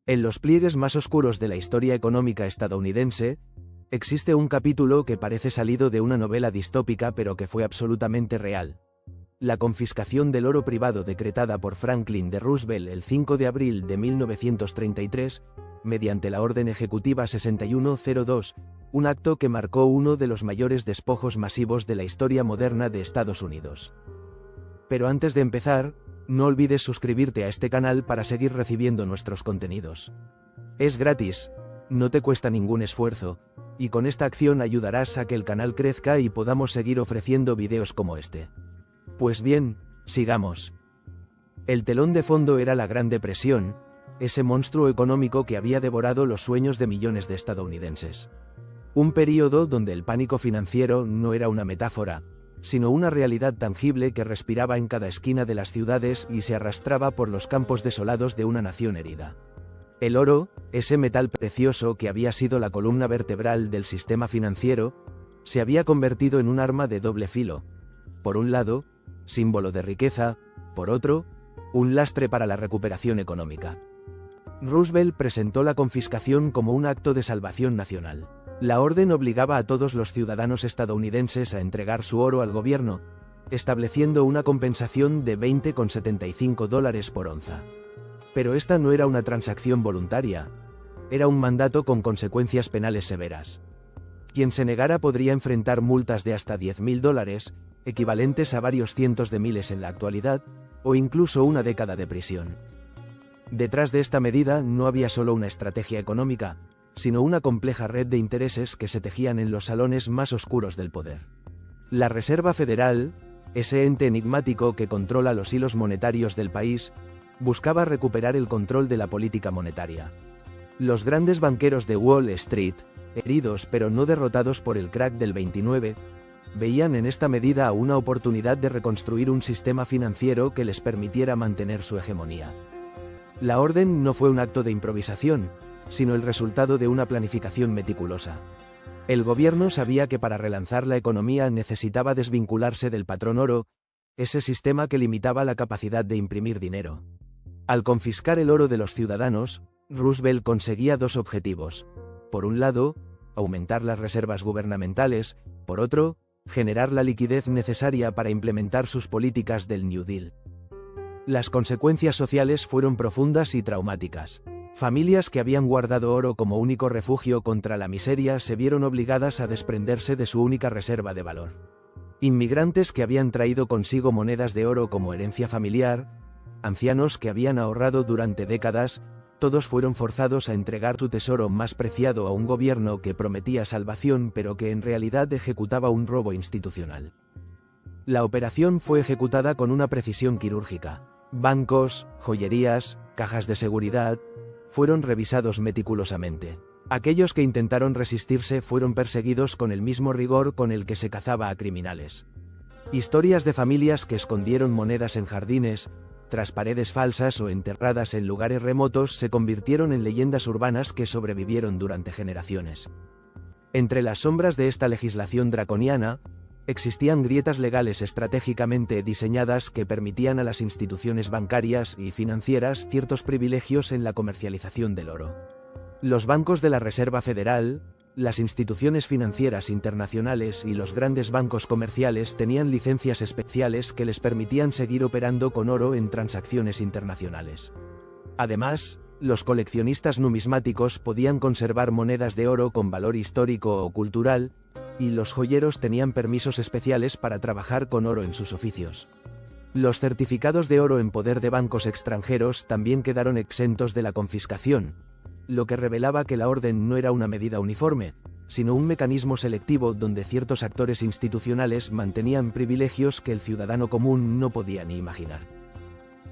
En los pliegues más oscuros de la historia económica estadounidense, existe un capítulo que parece salido de una novela distópica pero que fue absolutamente real. La confiscación del oro privado decretada por Franklin D. Roosevelt el 5 de abril de 1933, mediante la Orden Ejecutiva 6102, un acto que marcó uno de los mayores despojos masivos de la historia moderna de Estados Unidos. Pero antes de empezar, no olvides suscribirte a este canal para seguir recibiendo nuestros contenidos. Es gratis, no te cuesta ningún esfuerzo, y con esta acción ayudarás a que el canal crezca y podamos seguir ofreciendo videos como este. Pues bien, sigamos. El telón de fondo era la Gran Depresión, ese monstruo económico que había devorado los sueños de millones de estadounidenses. Un período donde el pánico financiero no era una metáfora, sino una realidad tangible que respiraba en cada esquina de las ciudades y se arrastraba por los campos desolados de una nación herida. El oro, ese metal precioso que había sido la columna vertebral del sistema financiero, se había convertido en un arma de doble filo. Por un lado, símbolo de riqueza, por otro, un lastre para la recuperación económica. Roosevelt presentó la confiscación como un acto de salvación nacional. La orden obligaba a todos los ciudadanos estadounidenses a entregar su oro al gobierno, estableciendo una compensación de $20,75 por onza. Pero esta no era una transacción voluntaria, era un mandato con consecuencias penales severas. Quien se negara podría enfrentar multas de hasta $10,000, equivalentes a varios cientos de miles en la actualidad, o incluso una década de prisión. Detrás de esta medida no había solo una estrategia económica, sino una compleja red de intereses que se tejían en los salones más oscuros del poder. La Reserva Federal, ese ente enigmático que controla los hilos monetarios del país, buscaba recuperar el control de la política monetaria. Los grandes banqueros de Wall Street, heridos pero no derrotados por el crack del 29, veían en esta medida una oportunidad de reconstruir un sistema financiero que les permitiera mantener su hegemonía. La orden no fue un acto de improvisación, sino el resultado de una planificación meticulosa. El gobierno sabía que para relanzar la economía necesitaba desvincularse del patrón oro, ese sistema que limitaba la capacidad de imprimir dinero. Al confiscar el oro de los ciudadanos, Roosevelt conseguía dos objetivos. Por un lado, aumentar las reservas gubernamentales, por otro, generar la liquidez necesaria para implementar sus políticas del New Deal. Las consecuencias sociales fueron profundas y traumáticas. Familias que habían guardado oro como único refugio contra la miseria se vieron obligadas a desprenderse de su única reserva de valor. Inmigrantes que habían traído consigo monedas de oro como herencia familiar, ancianos que habían ahorrado durante décadas, todos fueron forzados a entregar su tesoro más preciado a un gobierno que prometía salvación pero que en realidad ejecutaba un robo institucional. La operación fue ejecutada con una precisión quirúrgica. Bancos, joyerías, cajas de seguridad, fueron revisados meticulosamente. Aquellos que intentaron resistirse fueron perseguidos con el mismo rigor con el que se cazaba a criminales. Historias de familias que escondieron monedas en jardines, tras paredes falsas o enterradas en lugares remotos se convirtieron en leyendas urbanas que sobrevivieron durante generaciones. Entre las sombras de esta legislación draconiana, existían grietas legales estratégicamente diseñadas que permitían a las instituciones bancarias y financieras ciertos privilegios en la comercialización del oro. Los bancos de la Reserva Federal, las instituciones financieras internacionales y los grandes bancos comerciales tenían licencias especiales que les permitían seguir operando con oro en transacciones internacionales. Además, los coleccionistas numismáticos podían conservar monedas de oro con valor histórico o cultural, y los joyeros tenían permisos especiales para trabajar con oro en sus oficios. Los certificados de oro en poder de bancos extranjeros también quedaron exentos de la confiscación, lo que revelaba que la orden no era una medida uniforme, sino un mecanismo selectivo donde ciertos actores institucionales mantenían privilegios que el ciudadano común no podía ni imaginar.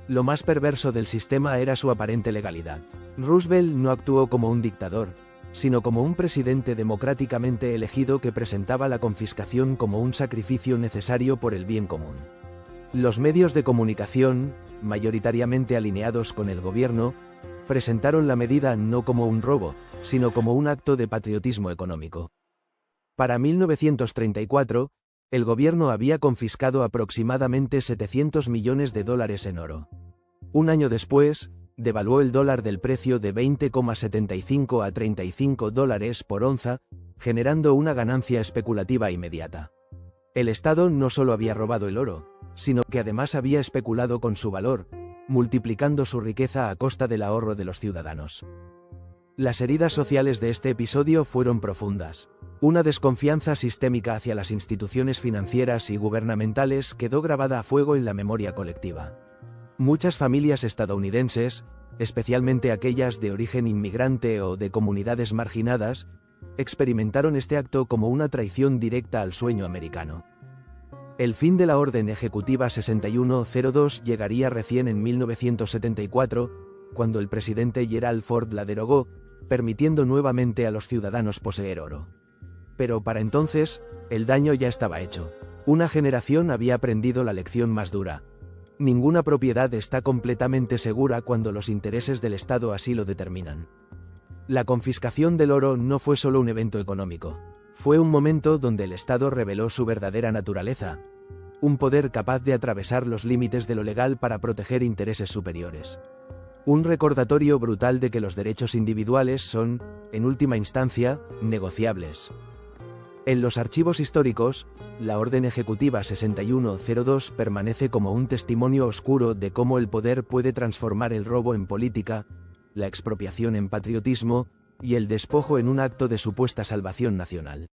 Lo más perverso del sistema era su aparente legalidad. Roosevelt no actuó como un dictador, sino como un presidente democráticamente elegido que presentaba la confiscación como un sacrificio necesario por el bien común. Los medios de comunicación, mayoritariamente alineados con el gobierno, presentaron la medida no como un robo, sino como un acto de patriotismo económico. Para 1934, el gobierno había confiscado aproximadamente $700 millones en oro. Un año después, devaluó el dólar del precio de 20,75 a $35 por onza, generando una ganancia especulativa inmediata. El Estado no solo había robado el oro, sino que además había especulado con su valor, multiplicando su riqueza a costa del ahorro de los ciudadanos. Las heridas sociales de este episodio fueron profundas. Una desconfianza sistémica hacia las instituciones financieras y gubernamentales quedó grabada a fuego en la memoria colectiva. Muchas familias estadounidenses, especialmente aquellas de origen inmigrante o de comunidades marginadas, experimentaron este acto como una traición directa al sueño americano. El fin de la Orden Ejecutiva 6102 llegaría recién en 1974, cuando el presidente Gerald Ford la derogó, permitiendo nuevamente a los ciudadanos poseer oro. Pero para entonces, el daño ya estaba hecho. Una generación había aprendido la lección más dura. Ninguna propiedad está completamente segura cuando los intereses del Estado así lo determinan. La confiscación del oro no fue solo un evento económico. Fue un momento donde el Estado reveló su verdadera naturaleza. Un poder capaz de atravesar los límites de lo legal para proteger intereses superiores. Un recordatorio brutal de que los derechos individuales son, en última instancia, negociables. En los archivos históricos, la Orden Ejecutiva 6102 permanece como un testimonio oscuro de cómo el poder puede transformar el robo en política, la expropiación en patriotismo, y el despojo en un acto de supuesta salvación nacional.